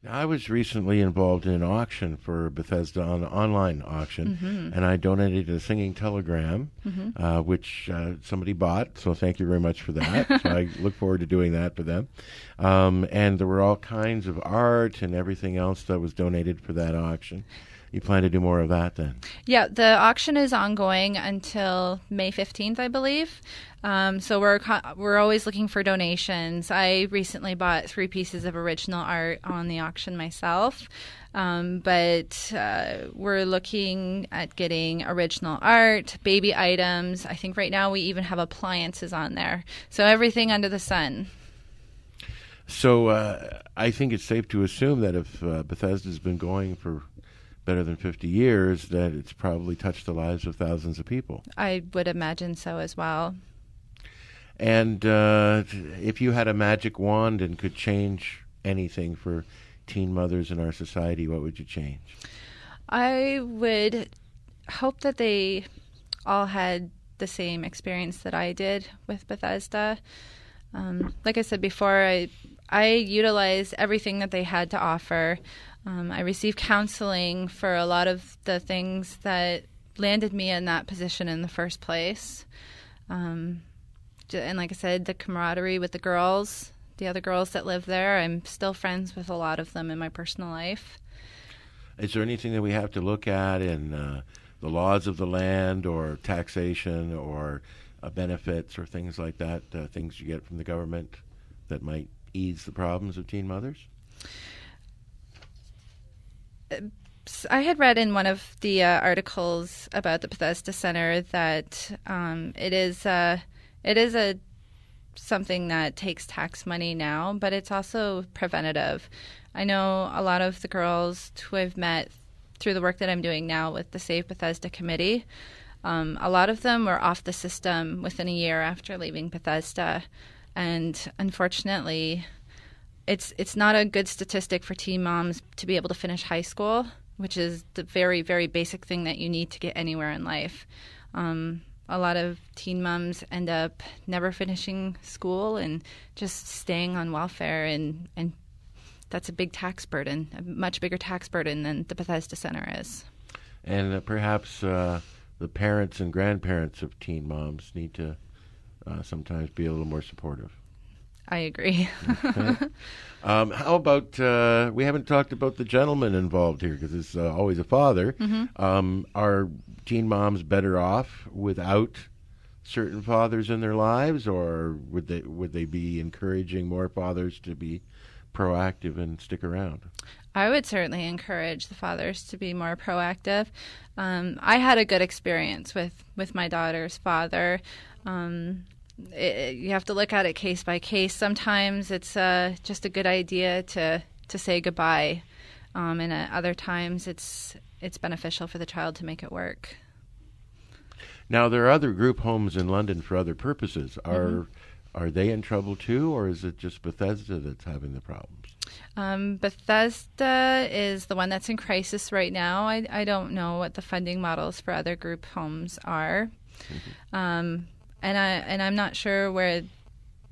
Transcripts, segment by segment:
I was recently involved in an auction for Bethesda, on an online auction, and I donated a singing telegram, which somebody bought. So thank you very much for that. So I look forward to doing that for them. And there were all kinds of art and everything else that was donated for that auction. You plan to do more of that then? Yeah, the auction is ongoing until May 15th, I believe. So we're always looking for donations. I recently bought 3 pieces of original art on the auction myself, but we're looking at getting original art, baby items. I think right now we even have appliances on there. So everything under the sun. So I think it's safe to assume that if Bethesda's been going for better than 50 years, that it's probably touched the lives of thousands of people. I would imagine so as well. And if you had a magic wand and could change anything for teen mothers in our society, what would you change? I would hope that they all had the same experience that I did with Bethesda. Like I said before, I utilized everything that they had to offer. I received counseling for a lot of the things that landed me in that position in the first place. And like I said, the camaraderie with the girls, the other girls that live there, I'm still friends with a lot of them in my personal life. Is there anything that we have to look at in the laws of the land or taxation or benefits or things like that, things you get from the government that might ease the problems of teen mothers? I had read in one of the articles about the Bethesda Center that it is something that takes tax money now, but it's also preventative. I know a lot of the girls who I've met through the work that I'm doing now with the Save Bethesda Committee. A lot of them were off the system within a year after leaving Bethesda, and unfortunately, it's not a good statistic for teen moms to be able to finish high school, which is the very, very basic thing that you need to get anywhere in life. A lot of teen moms end up never finishing school and just staying on welfare, and that's a big tax burden, a much bigger tax burden than the Bethesda Center is. And perhaps the parents and grandparents of teen moms need to sometimes be a little more supportive. I agree. Okay. How about, we haven't talked about the gentleman involved here because it's always a father. Are teen moms better off without certain fathers in their lives, or would they be encouraging more fathers to be proactive and stick around? I would certainly encourage the fathers to be more proactive. I had a good experience with my daughter's father. You have to look at it case by case. Sometimes it's just a good idea to say goodbye, and at other times it's beneficial for the child to make it work. Now, there are other group homes in London for other purposes. Are they in trouble too, or is it just Bethesda that's having the problems? Bethesda is the one that's in crisis right now. I don't know what the funding models for other group homes are. And I'm not sure where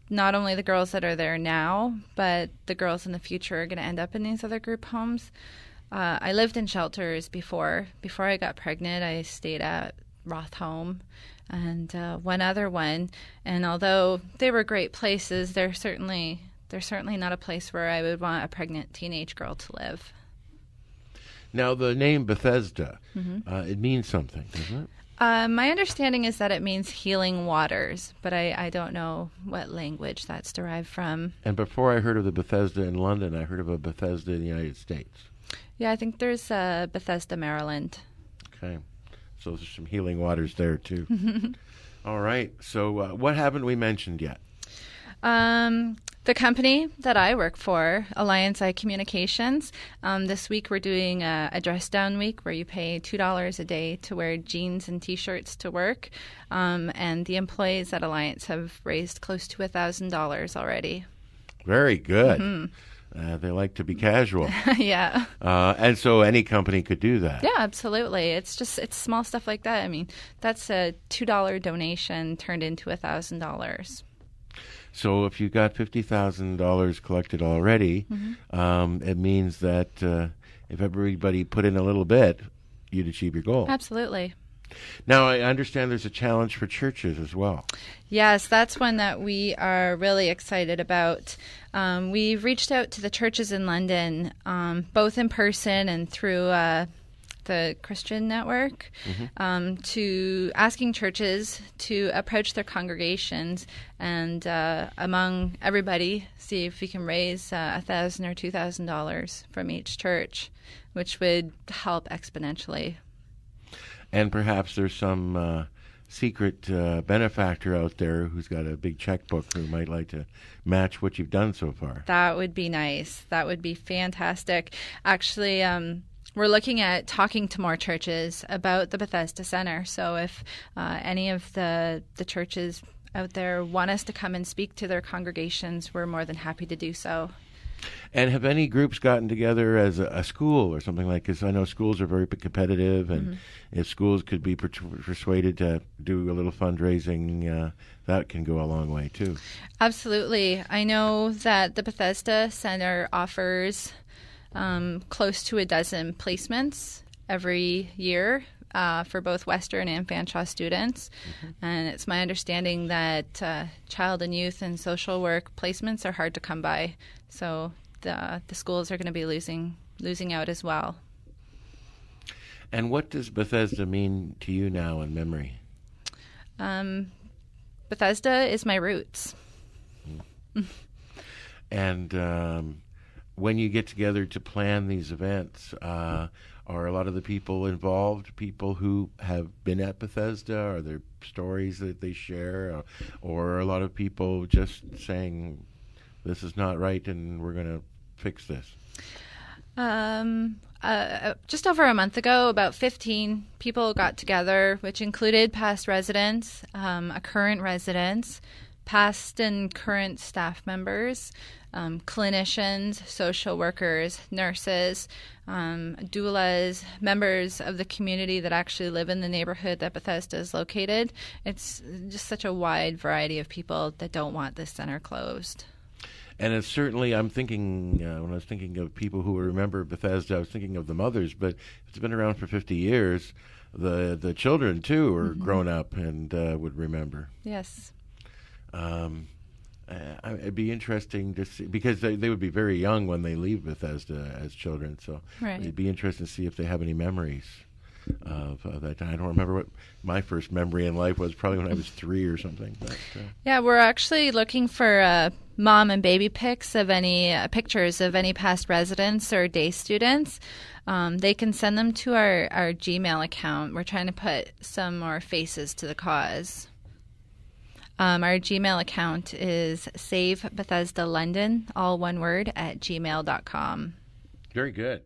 not only the girls that are there now, but the girls in the future are going to end up in these other group homes. I lived in shelters before. Before I got pregnant, I stayed at Roth Home and one other one. And although they were great places, they're certainly not a place where I would want a pregnant teenage girl to live. Now, the name Bethesda, it means something, doesn't it? My understanding is that it means healing waters, but I don't know what language that's derived from. And before I heard of the Bethesda in London, I heard of a Bethesda in the United States. Yeah, I think there's Bethesda, Maryland. Okay. So there's some healing waters there, too. All right. So what haven't we mentioned yet? The company that I work for, Alliance Eye Communications, this week we're doing a dress down week where you pay $2 a day to wear jeans and T-shirts to work. And the employees at Alliance have raised close to $1,000 already. Very good. They like to be casual. Yeah. And so any company could do that. Yeah, absolutely. It's small stuff like that. I mean, that's a $2 donation turned into $1,000. So if you got $50,000 collected already, it means that if everybody put in a little bit, you'd achieve your goal. Absolutely. Now, I understand there's a challenge for churches as well. Yes, that's one that we are really excited about. We've reached out to the churches in London, both in person and through the Christian Network, to asking churches to approach their congregations and among everybody see if we can raise $1,000 or $2,000 from each church, which would help exponentially. And perhaps there's some secret benefactor out there who's got a big checkbook who might like to match what you've done so far. That would be nice. That would be fantastic. Actually, we're looking at talking to more churches about the Bethesda Center. So if any of the churches out there want us to come and speak to their congregations, we're more than happy to do so. And have any groups gotten together as a school or something like this? I know schools are very competitive, and if schools could be persuaded to do a little fundraising, that can go a long way too. Absolutely. I know that the Bethesda Center offers close to a dozen placements every year for both Western and Fanshawe students. And it's my understanding that child and youth and social work placements are hard to come by. So the schools are going to be losing out as well. And what does Bethesda mean to you now in memory? Bethesda is my roots. And when you get together to plan these events, are a lot of the people involved people who have been at Bethesda? Are there stories that they share? Or are a lot of people just saying, this is not right and we're going to fix this? Just over a month ago, about 15 people got together, which included past residents, a current resident, past and current staff members, clinicians, social workers, nurses, doulas, members of the community that actually live in the neighborhood that Bethesda is located. It's just such a wide variety of people that don't want this center closed. And it's certainly, I'm thinking, when I was thinking of people who remember Bethesda, I was thinking of the mothers, but it's been around for 50 years. The children, too, are grown up and would remember. Yes. It'd be interesting to see, because they would be very young when they leave Bethesda as children, so it'd be interesting to see if they have any memories of that time. I don't remember what my first memory in life was, probably when I was 3 or something. But, yeah, we're actually looking for mom and baby pics of any pictures of any past residents or day students. They can send them to our Gmail account. We're trying to put some more faces to the cause. Our Gmail account is SaveBethesdaLondon, all one word, @gmail.com. Very good.